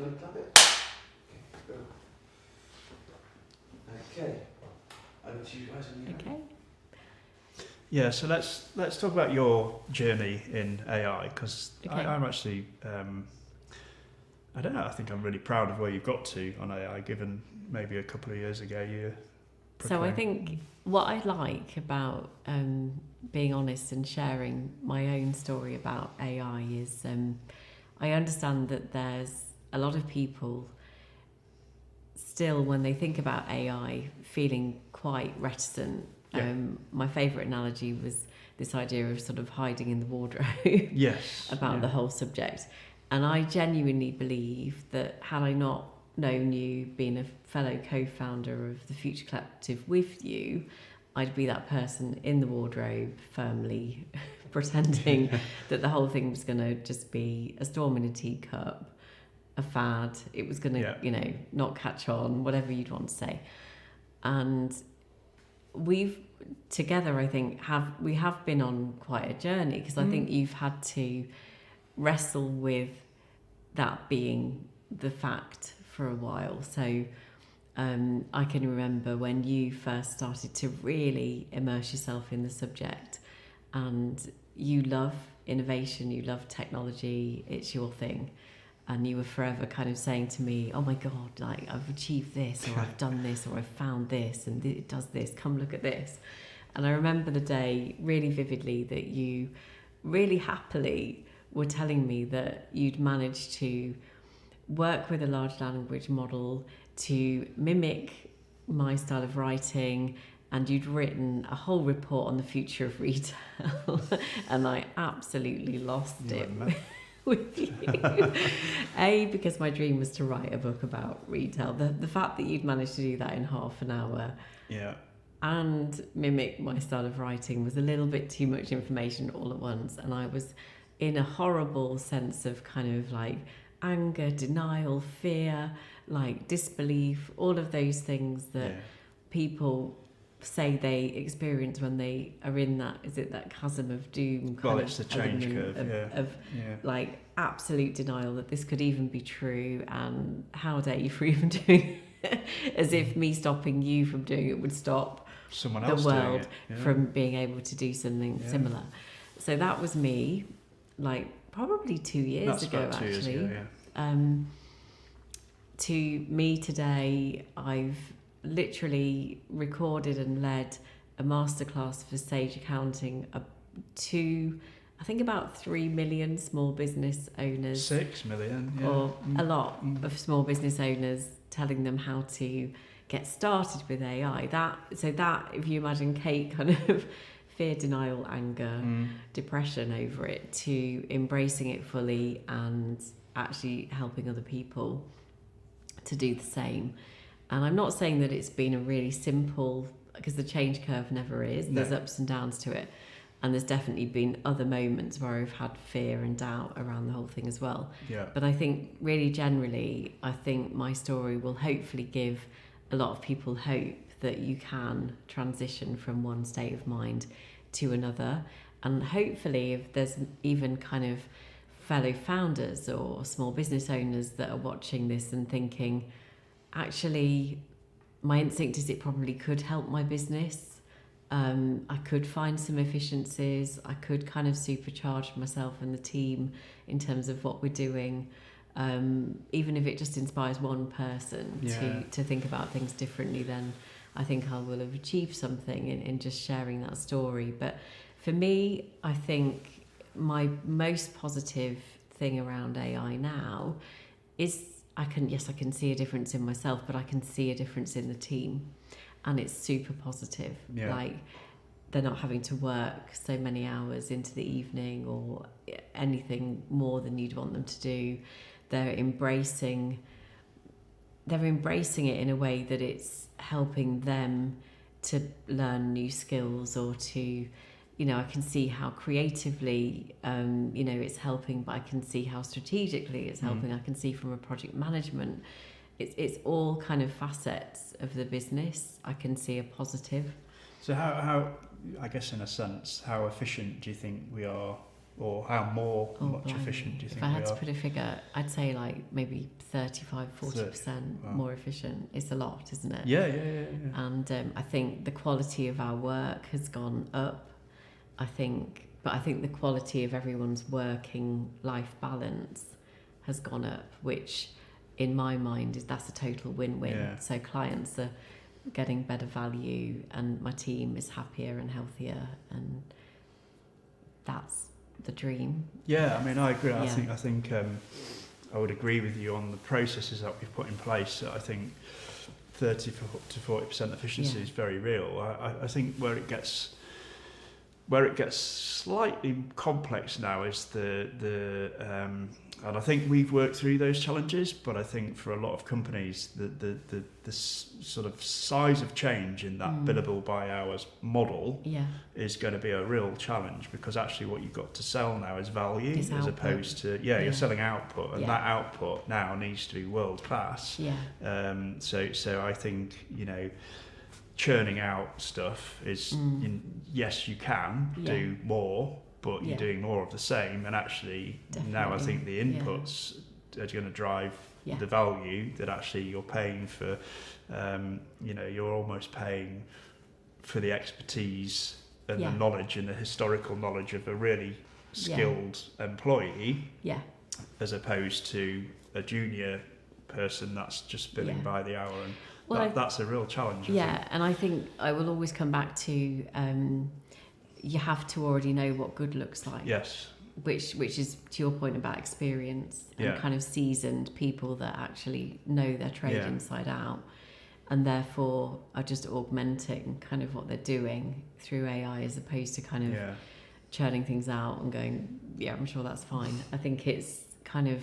you want to clap it? Okay, go. Okay. Over to you guys. Okay. Yeah, so let's talk about your journey in AI, because Okay. I'm actually, I don't know, I think I'm really proud of where you've got to on AI, given maybe a couple of years ago you So I think what I like about being honest and sharing my own story about AI is I understand that there's a lot of people still, when they think about AI, feeling quite reticent. Yeah. My favourite analogy was this idea of sort of hiding in the wardrobe. Yes. about the whole subject. And I genuinely believe that had I not known you, been a fellow co-founder of the Future Collective with you, I'd be that person in the wardrobe firmly pretending that the whole thing was going to just be a storm in a teacup, a fad. It was going to, not catch on, whatever you'd want to say. And we've together, I think, we have been on quite a journey, because I think you've had to wrestle with that being the fact for a while. So I can remember when you first started to really immerse yourself in the subject, and you love innovation, you love technology, it's your thing. And you were forever kind of saying to me, oh my God, like I've achieved this, or I've done this, or I've found this, and it does this, come look at this. And I remember the day really vividly that you really happily were telling me that you'd managed to work with a large language model to mimic my style of writing, and you'd written a whole report on the future of retail. And I absolutely lost it. With you. A, because my dream was to write a book about retail. The fact that you'd managed to do that in half an hour, and mimic my style of writing, was a little bit too much information all at once, and I was in a horrible sense of kind of like anger, denial, fear, like disbelief, all of those things that people say they experience when they are in that chasm of doom kind it's the change curve of like absolute denial that this could even be true, and how dare you for even doing it, as if me stopping you from doing it would stop someone else the world doing it. from being able to do something similar. So that was me, like probably 2 years ago, about 2 years actually. ago, To me today, I've literally recorded and led a masterclass for Sage Accounting to, I think, about 3 million small business owners. 6 million, or a lot of small business owners, telling them how to get started with AI. That, if you imagine Kate kind of fear, denial, anger, depression over it, to embracing it fully and actually helping other people to do the same. And I'm not saying that it's been a really simple, because the change curve never is. There's ups and downs to it. And there's definitely been other moments where I've had fear and doubt around the whole thing as well. Yeah. But I think really generally, I think my story will hopefully give a lot of people hope that you can transition from one state of mind to another. And hopefully, if there's even kind of fellow founders or small business owners that are watching this and thinking, actually, my instinct is it probably could help my business. I could find some efficiencies. I could kind of supercharge myself and the team in terms of what we're doing. Even if it just inspires one person to think about things differently, then I think I will have achieved something in just sharing that story. But for me, I think my most positive thing around AI now is I can see a difference in myself, but I can see a difference in the team, and it's super positive. Like, they're not having to work so many hours into the evening or anything more than you'd want them to do. They're embracing it in a way that it's helping them to learn new skills, or to, I can see how creatively, it's helping, but I can see how strategically it's helping. I can see from a project management, it's all kind of facets of the business. I can see a positive. So how, I guess in a sense, how efficient do you think we are or how much blimey. efficient do you think If I had we to are? put a figure, I'd say like maybe 35-40% Wow. more efficient. It's a lot, isn't it? Yeah. And I think the quality of our work has gone up. I think the quality of everyone's working life balance has gone up, which in my mind that's a total win-win. Yeah. So clients are getting better value and my team is happier and healthier, and that's the dream. Yeah, I mean, I agree. Yeah. I think I would agree with you on the processes that we've put in place. I think 30 to 40% efficiency Yeah. is very real. I think where it gets slightly complex now is and I think we've worked through those challenges, but I think for a lot of companies, the sort of size of change in that billable by hours model Yeah. is going to be a real challenge, because actually what you've got to sell now is value Is as output. opposed to, Yeah. you're selling output, and Yeah. that output now needs to be world class. Yeah. So I think, churning out stuff is, yes, you can Yeah. do more, but you're Yeah. doing more of the same, and actually now I Definitely. think the Yeah. inputs are going to drive Yeah. the value that actually you're paying for. You're almost paying for the expertise and Yeah. the knowledge and the historical knowledge of a really skilled employee, Yeah. as opposed to a junior person that's just billing Yeah. by the hour, and Well, that's a real challenge. I Yeah, think. and I think I will always come back to you have to already know what good looks like. Yes. Which is to your point about experience and Yeah. kind of seasoned people that actually know their trade Yeah. inside out, and therefore are just augmenting kind of what they're doing through AI, as opposed to kind of Yeah. churning things out and going, yeah, I'm sure that's fine. I think it's kind of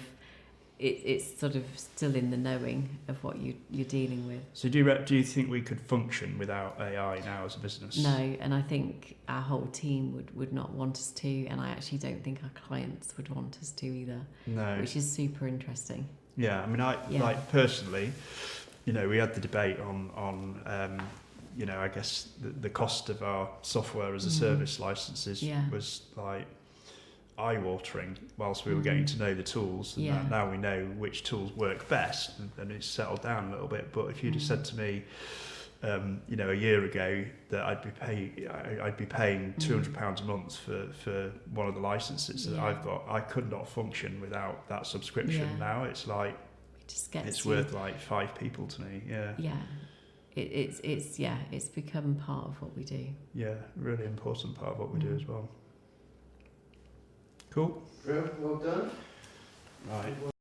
it's sort of still in the knowing of what you're dealing with. So do you think we could function without AI now as a business? No, and I think our whole team would not want us to, and I actually don't think our clients would want us to either, No. which is super interesting. Yeah, I mean, Yeah. like personally, we had the debate on I guess the cost of our software as a service licenses Yeah. was like eye-watering whilst we were getting to know the tools, and Yeah. now we know which tools work best, and it's settled down a little bit. But if you'd have said to me, a year ago, that I'd be paying £200 a month for one of the licenses that Yeah. I've got, I could not function without that subscription. Yeah. Now it's like It just gets it's you. worth like 5 people to me. Yeah, It's become part of what we do. yeah, really important part of what we do as well. Cool. Well done. Right.